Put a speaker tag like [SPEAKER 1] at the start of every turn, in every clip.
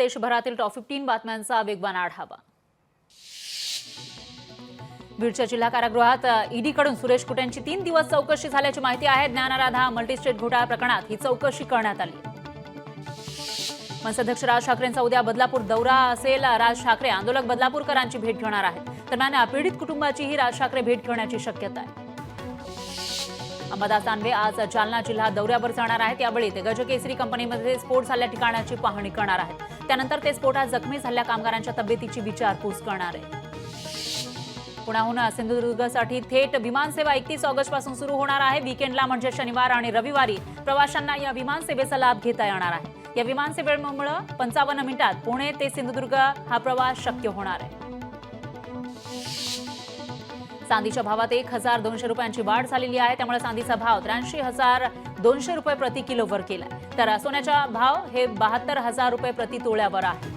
[SPEAKER 1] देशभरातील टॉप 15 बातम्यांचा वेगवान आढावा। बीडच्या जिल्हा कारागृहात ईडीकडून सुरेश कुटेंची 3 दिवस चौकशी झाल्याची माहिती आहे। ज्ञानराधा मल्टीस्टेट घोटाळा प्रकरणात ही चौकशी करण्यात आली। मनसेअध्यक्ष राज ठाकरेंचा उद्या बदलापूर दौरा असेल। राज ठाकरे आंदोलक बदलापूरकरांची भेट घेणार आहेत। दरम्यान पीडित कुटुंबाचीही राज ठाकरे भेट घेण्याची शक्यता आहे। अंबादास दानवे आज जालना जिल्हा दौऱ्यावर जाणार आहेत। यावेळी ते गजकेसरी कंपनीमध्ये स्फोट झालेल्या ठिकाणाची पाहणी करणार आहेत। त्यानंतर ते स्फोटात जखमी झालेल्या कामगारांच्या तब्येतीची विचारपूस करणार आहेत। पुण्याहून सिंधुदुर्गसाठी थेट विमानसेवा 31 ऑगस्टपासून सुरू होणार आहे। वीकेंडला म्हणजे शनिवार आणि रविवारी प्रवाशांना या विमानसेवेचा लाभ घेता येणार आहे। या विमानसेवेमुळे 55 मिनिटात पुणे ते सिंधुदुर्ग हा प्रवास शक्य होणार आहे। चांदीच्या भावात 1200 रुपयांची वाढ झालेली आहे। त्यामुळे चांदीचा भाव 83,200 रुपये प्रति किलोवर केलाय। तर सोन्याचा भाव हे 72,000 रुपये प्रति तोळ्यावर आहे।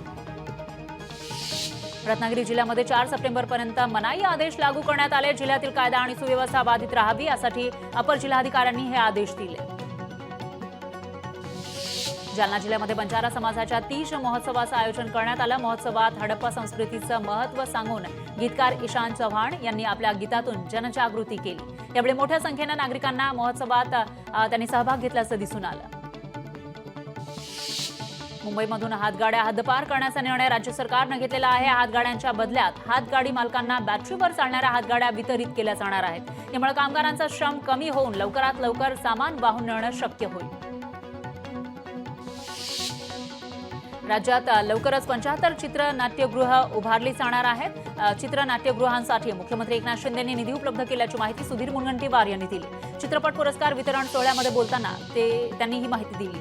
[SPEAKER 1] रत्नागिरी जिल्ह्यामध्ये 4 सप्टेंबरपर्यंत मनाई आदेश लागू करण्यात आले। जिल्ह्यातील कायदा आणि सुव्यवस्था बाधित राहावी यासाठी अपर जिल्हाधिकाऱ्यांनी हे आदेश दिले। जालना जिल्ह्यामध्ये बंजारा समाजाच्या 30 महोत्सवाचं आयोजन करण्यात आलं। महोत्सवात हडप्पा संस्कृतीचं महत्त्व सांगून गीतकार ईशान चव्हाण यांनी आपल्या गीतातून जनजागृती केली। यावेळी मोठ्या संख्येनं नागरिकांना महोत्सवात त्यांनी सहभाग घेतल्याचं दिसून आलं। मुंबईमधून हातगाड्या हद्दपार करण्याचा निर्णय राज्य सरकारनं घेतलेला आहे। हातगाड्यांच्या बदल्यात हातगाडी मालकांना बॅटरीवर चालणाऱ्या हातगाड्या वितरित केल्या जाणार आहेत। यामुळे कामगारांचा श्रम कमी होऊन लवकरात लवकर सामान वाहून नेणं शक्य होईल। राज्यात लवकरच 75 चित्रनाट्यगृह उभारली जाणार आहेत। चित्रनाट्यगृहांसाठी मुख्यमंत्री एकनाथ शिंदेंनी निधी उपलब्ध केल्याची माहिती सुधीर मुनगंटीवार यांनी दिली। चित्रपट पुरस्कार वितरण सोहळ्यामध्ये बोलताना त्यांनी ही माहिती दिली।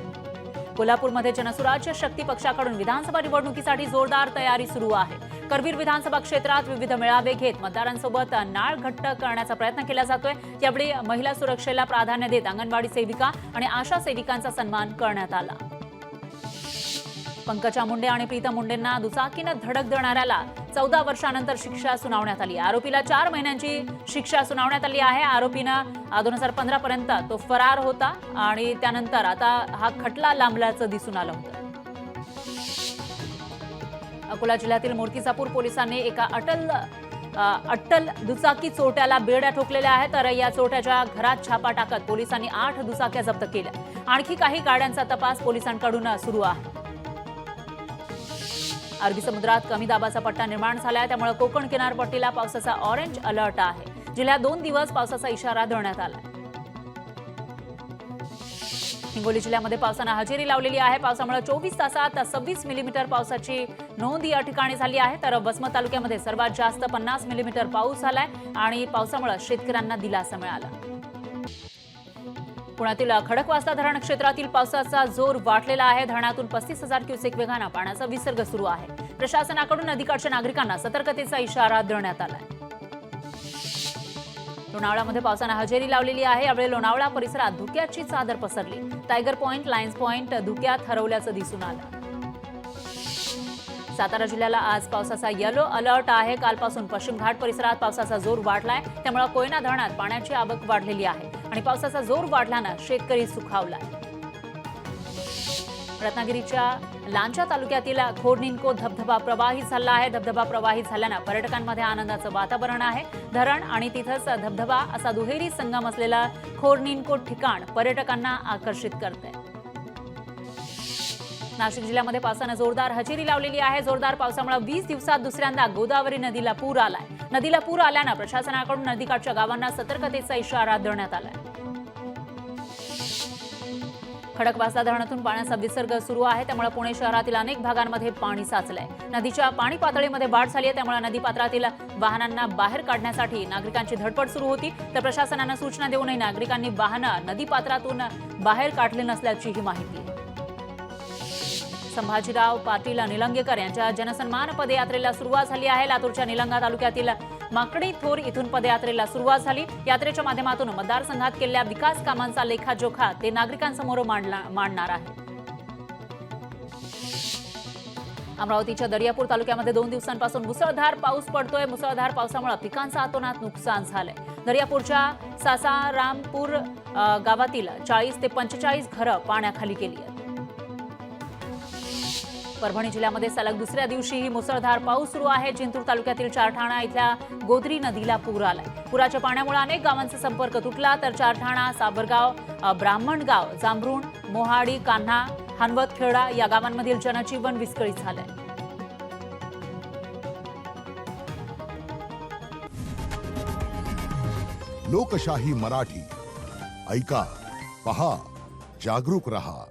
[SPEAKER 1] कोल्हापूरमध्ये जनसुराज्य शक्ती पक्षाकडून विधानसभा निवडणुकीसाठी जोरदार तयारी सुरू आहे। करवीर विधानसभा क्षेत्रात विविध मेळावे घेत मतदारांसोबत नाळ घट्ट करण्याचा प्रयत्न केला जातोय। यावेळी महिला सुरक्षेला प्राधान्य देत अंगणवाडी सेविका आणि आशा सेविकांचा सन्मान करण्यात आला। पंकजा मुंडे आणि प्रीतम मुंडेंना दुचाकीनं धडक देणाऱ्याला 14 वर्षांनंतर शिक्षा सुनावण्यात आली। आरोपीला 4 महिन्यांची शिक्षा सुनावण्यात आली आहे। आरोपीनं 2015 पर्यंत तो फरार होता आणि त्यानंतर आता हा खटला लांबल्याचं दिसून आलं होतं। अकोला जिल्ह्यातील मूर्तिजापूर पोलिसांनी एका अट्टल दुचाकी चोरट्याला बेड्या ठोकलेल्या आहेत। तर या चोरट्याच्या घरात छापा टाकत पोलिसांनी 8 दुचाक्या जप्त केल्या। आणखी काही गाड्यांचा तपास पोलिसांकडून सुरू आहे। अरबी समुद्रात कमी दाबाचा पट्टा निर्माण झालाय। त्यामुळे कोकण किनारपट्टीला पावसाचा ऑरेंज अलर्ट आहे। जिल्ह्यात 2 दिवस पावसाचा इशारा देण्यात आलाय। हिंगोली जिल्ह्यामध्ये पावसानं हजेरी लावलेली आहे। पावसामुळे 24 तासात 26 मिलीमीटर पावसाची नोंद या ठिकाणी झाली आहे। तर वसमत तालुक्यामध्ये सर्वात जास्त 50 मिलीमीटर पाऊस झालाय आणि पावसामुळे शेतकऱ्यांना दिलासा मिळाला। पुण्यातील खडकवासला धरण क्षेत्रातील पावसाचा जोर वाढलेला आहे। धरणातून 35,000 क्युसेक वेगानं पाण्याचा विसर्ग सुरू आहे। प्रशासनाकडून नदीकाठच्या नागरिकांना सतर्कतेचा इशारा देण्यात आलाय। लोणावळ्यामध्ये पावसानं हजेरी लावलेली आहे। यावेळी लोणावळा परिसरात धुक्याची चादर पसरली। टायगर पॉइंट, लायन्स पॉइंट धुक्यात हरवल्याचं दिसून आलं। सातारा जिल्ह्याला आज पावसाचा येलो अलर्ट आहे। कालपासून पश्चिम घाट परिसरात पावसाचा जोर वाढलाय। त्यामुळे कोयना धरणात पाण्याची आवक वाढलेली आहे आणि पावसाचा जोर वाढल्यानं शेतकरी सुखावलाय। रत्नागिरीच्या लांजा तालुक्यातील खोडनिंको धबधबा प्रवाहित झाला आहे। धबधबा प्रवाहित झाल्यानं पर्यटकांमध्ये आनंदाचं वातावरण आहे। धरण आणि तिथंच धबधबा असा दुहेरी संगम असलेला खोडनिंको ठिकाण पर्यटकांना आकर्षित करतंय। नाशिक जिल्ह्यामध्ये पावसानं जोरदार हजेरी लावलेली आहे। जोरदार पावसामुळे 20 दिवसात दुसऱ्यांदा गोदावरी नदीला पूर आलाय। नदीला पूर आल्यानं प्रशासनाकडून नदीकाठच्या गावांना सतर्कतेचा इशारा देण्यात आलाय। खडकवासला धरणातून पाण्याचा विसर्ग सुरू आहे। त्यामुळे पुणे शहरातील अनेक भागांमध्ये पाणी साचलंय। नदीच्या पाणी पातळीमध्ये वाढ झाली आहे। त्यामुळे नदी पात्रातील वाहनांना बाहेर काढण्यासाठी नागरिकांची धडपड सुरू होती। तर प्रशासनानं सूचना देऊनही नागरिकांनी वाहनं नदी पात्रातून बाहेर काढली नसल्याची ही माहिती आहे। संभाजीराव पाटील निलंगेकर यांच्या जनसन्मान पदयात्रेला सुरुवात झाली आहे। लातूरच्या निलंगा तालुक्यातील माकडी थोर इथून पदयात्रेला सुरुवात झाली। यात्रेच्या माध्यमातून मतदारसंघात केलेल्या विकास कामांचा लेखाजोखा ते नागरिकांसमोर मांडणार आहे। अमरावतीच्या दर्यापूर तालुक्यामध्ये 2 दिवसांपासून मुसळधार पाऊस पडतोय। मुसळधार पावसामुळे पिकांचं अतोनात नुकसान झालंय। दर्यापूरच्या सासारामपूर गावातील 40 ते 45 घरं पाण्याखाली गेली आहेत। परभणी जिल्ह्यामध्ये सलग दुसऱ्या दिवशीही मुसळधार पाऊस सुरू आहे. जिंतूर तालुक्यातील चारठाणा इथल्या गोदरी नदीला पूर आलाय. पुराच्या पाण्यामुळे अनेक गावांचा संपर्क तुटला, तर चारठाणा, साबरगाव, ब्राह्मणगाव, जांभरुण, मोहाडी, कान्हा, हनवतखेडा या गावांमधील जनजीवन विस्कळीत झालंय.
[SPEAKER 2] लोकशाही मराठी ऐका, पहा, जागरूक रहा.